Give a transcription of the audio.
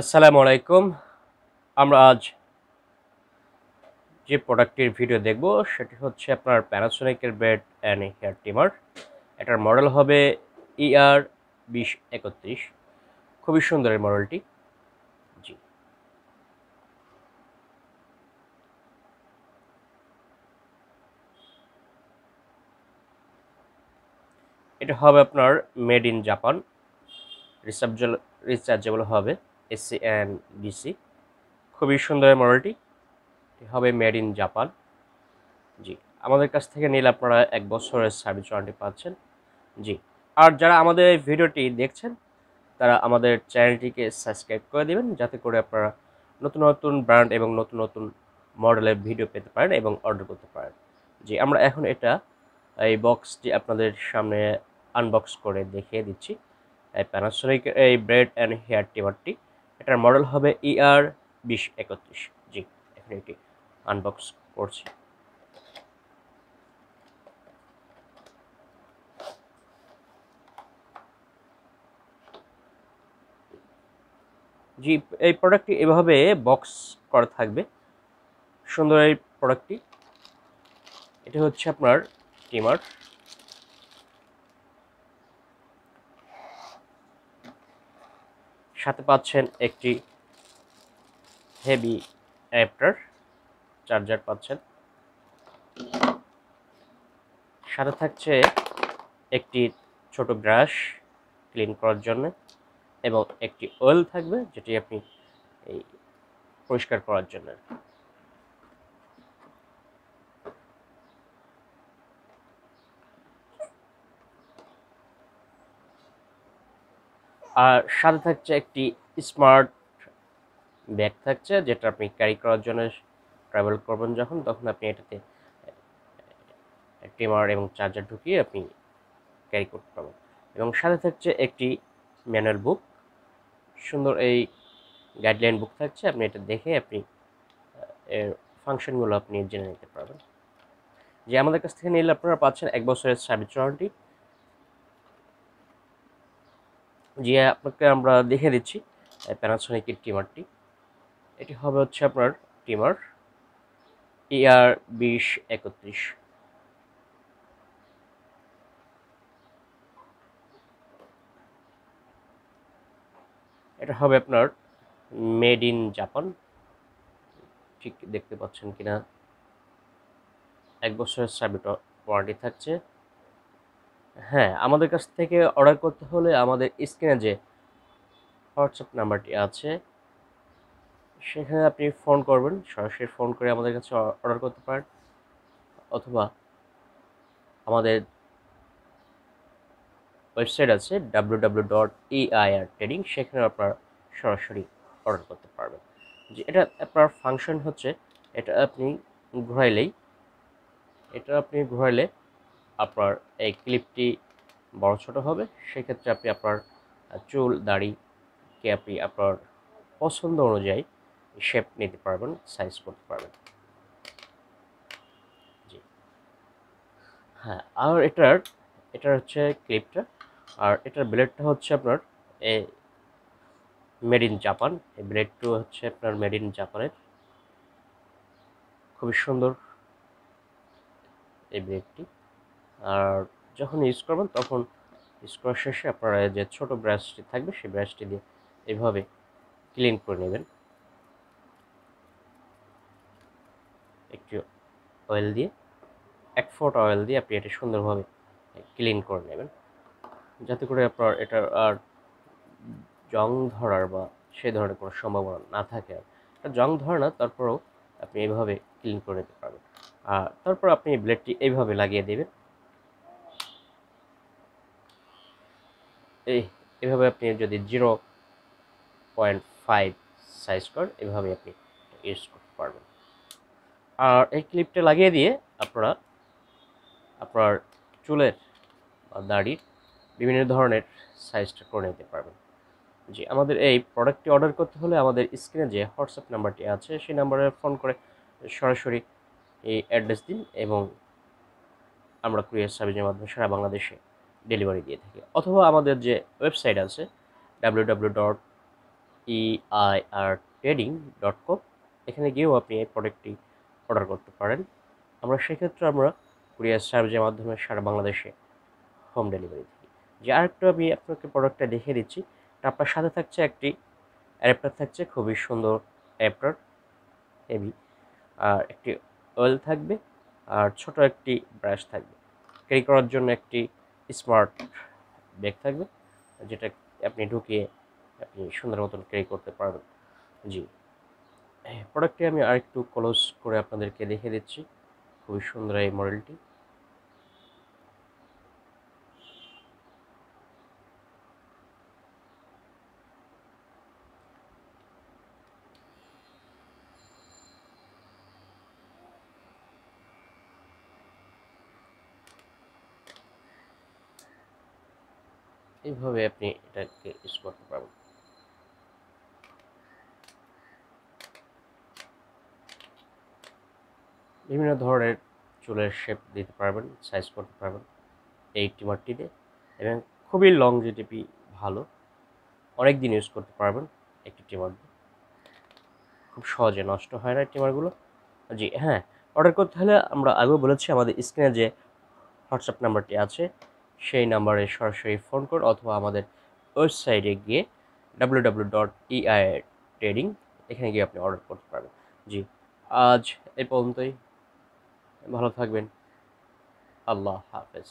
আসসালামু আলাইকুম। আমরা আজ যে প্রোডাক্টটির ভিডিও দেখব সেটি হচ্ছে আপনার প্যানাসোনিকের বেড অ্যান্ড হেয়ার ট্রিমার। এটার মডেল হবে ER2031। খুবই সুন্দর এই মডেলটি। জি, এটা হবে আপনার মেড ইন জাপান, রিচার্জেবল হবে এসি অ্যান্ড ডিসি। খুবই সুন্দর এই মডেলটি, এটি হবে মেড ইন জাপান। জি, আমাদের কাছ থেকে নিলে আপনারা 1 বছরের সার্ভিস ওয়ারেন্টি পাচ্ছেন। জি, আর যারা আমাদের এই ভিডিওটি দেখছেন তারা আমাদের চ্যানেলটিকে সাবস্ক্রাইব করে দিবেন, যাতে করে আপনারা নতুন নতুন ব্র্যান্ড এবং নতুন নতুন মডেলের ভিডিও পেতে পারেন এবং অর্ডার করতে পারেন। জি, আমরা এখন এই বক্সটি আপনাদের সামনে আনবক্স করে দেখিয়ে দিচ্ছি। এই প্যানাসোনিক এই ব্রেড অ্যান্ড হেয়ার ট্রিমারটি, এটার মডেল হবে ER2031। জি, এখন এটি আনবক্স করছি। জি, এই প্রোডাক্টটি এভাবে বক্স করা থাকবে। সুন্দর এই প্রোডাক্টটি। এটা হচ্ছে আপনার ট্রিমার। সাথে পাচ্ছেন একটি হেভি অ্যাডাপ্টার, চার্জার পাচ্ছেন। সাথে থাকছে একটি ছোট ব্রাশ ক্লিন করার জন্য, এবং একটি অয়েল থাকবে যেটি আপনি এই পরিষ্কার করার জন্য। আর সাথে থাকছে একটি স্মার্ট ব্যাগ থাকছে, যেটা আপনি ক্যারি করার জন্য ট্রাভেল করবেন যখন, তখন আপনি এটাতে ট্রিমার এবং চার্জার ঢুকিয়ে আপনি ক্যারি করতে পারবেন। এবং সাথে থাকছে একটি ম্যানুয়াল বুক। সুন্দর এই গাইডলাইন বুক থাকছে, আপনি এটা দেখে আপনি এর ফাংশনগুলো আপনি জেনে নিতে পারবেন। যে আমাদের কাছ থেকে নিলে আপনারা পাচ্ছেন 1 বছরের সার্ভিস ওয়ারেন্টি। যে আপনাকে আমরা দেখে দিচ্ছি প্যানাসোনিকের ট্রিমারটি। এটি হবে হচ্ছে আপনার ট্রিমার ER2031। এটা হবে আপনার মেড ইন জাপান। ঠিক দেখতে পাচ্ছেন কিনা, 1 বছরের সার্ভিস ওয়ারেন্টি থাকছে। হ্যাঁ, আমাদের কাছ থেকে অর্ডার করতে হলে আমাদের স্ক্রিনে যে হোয়াটসঅ্যাপ নাম্বারটি আছে সেখানে আপনি ফোন করবেন, সরাসরি ফোন করে আমাদের কাছে অর্ডার করতে পারেন, অথবা আমাদের ওয়েবসাইট আছে www.eirtrading, সেখানে আপনারা সরাসরি অর্ডার করতে পারবেন। যে এটা আপনার ফাংশন হচ্ছে, এটা আপনি ঘোরাইলেই আপনার এই ক্লিপটি বড় ছোট হবে। সেক্ষেত্রে আপনি আপনার চুল দাড়িকে আপনি আপনার পছন্দ অনুযায়ী শেপ নিতে পারবেন, সাইজ করতে পারবেন। জি, হ্যাঁ, আর এটার হচ্ছে ক্লিপটা, আর এটার ব্লেডটা হচ্ছে আপনার মেড ইন জাপান। এই ব্লেডটা হচ্ছে আপনার মেড ইন জাপানের। খুবই সুন্দর এই ব্লেডটি। আর যখন ইউজ করবেন তখন ইউজ করার শেষে আপনারা যে ছোট ব্রাশটি থাকবে সেই ব্রাশটি দিয়ে এভাবে ক্লিন করে নেবেন। একটু অয়েল দিয়ে, 1 ফোঁটা অয়েল দিয়ে আপনি এটা সুন্দরভাবে ক্লিন করে নেবেন, যাতে করে আপনার এটা আর জং ধরার বা সে ধরনের কোনো সম্ভাবনা না থাকে। আর এটা জং ধরে না, তারপরেও আপনি এইভাবে ক্লিন করে নিতে পারবেন। আর তারপর আপনি ব্লেডটি এইভাবে লাগিয়ে দেবেন। এভাবে আপনি যদি 0.5 সাইজ করেন, এভাবে আপনি ইউজ করতে পারবেন। আর এই ক্লিপটা লাগিয়ে দিয়ে আপনারা আপনার চুলের বা দাড়ির বিভিন্ন ধরনের সাইজটা করে নিতে পারবেন। জি, আমাদের এই প্রোডাক্টটি অর্ডার করতে হলে আমাদের স্ক্রিনে যে হোয়াটসঅ্যাপ নাম্বারটি আছে সেই নাম্বারে ফোন করে সরাসরি এই অ্যাড্রেস দিন, এবং আমরা কুরিয়ার সার্ভিসের মাধ্যমে সারা বাংলাদেশে ডেলিভারি দিয়ে থাকি। অথবা আমাদের যে ওয়েবসাইট আছে EIR trading.com। এখানে গিয়েও আপনি এই প্রোডাক্টটি অর্ডার করতে পারেন। সেক্ষেত্রে আমরা কুরিয়ার সার্ভিসের মাধ্যমে সারা বাংলাদেশে হোম ডেলিভারি দিই। যে আরেকটু আমি আপনাকে প্রোডাক্টটা দেখিয়ে দিচ্ছি। আপনার সাথে থাকছে একটি অ্যাডাপ্টার, থাকছে খুবই সুন্দর অ্যাডাপ্টার, হেভি। আর একটি অয়েল থাকবে, আর ছোট একটি ব্রাশ থাকবে। ক্যারি করার জন্য একটি স্মার্ট ব্যাগ থাকবে, যেটা আপনি ঢুকিয়ে আপনি সুন্দর মতন ক্যারি করতে পারবেন। জি, প্রোডাক্টটি আমি আরেকটু ক্লোজ করে আপনাদেরকে দেখিয়ে দিচ্ছি। খুবই সুন্দর এই মডেলটি। এইভাবে আপনি এটাকে ইউজ করতে পারবেন। বিভিন্ন ধরনের চুলের শেপ দিতে পারবেন, সাইজ করতে পারবেন এই ট্রিমারটিতে, এবং খুবই লংজিভিটি ভালো, অনেক দিন ইউজ করতে পারবেন একটি ট্রিমার দিয়ে। খুব সহজে নষ্ট হয় না ট্রিমারগুলো। জি হ্যাঁ, অর্ডার করতে হলে আমরা আগেও বলেছি আমাদের স্ক্রিনে যে হোয়াটসঅ্যাপ নাম্বারটি আছে সেই নাম্বারে সরাসরি ফোন করুন, অথবা আমাদের ওয়েবসাইটে গিয়ে www.ei trading এখানে গিয়ে আপনি অর্ডার করতে পারবেন। জি, আজ এই পর্যন্তই। ভালো থাকবেন। আল্লাহ হাফেজ।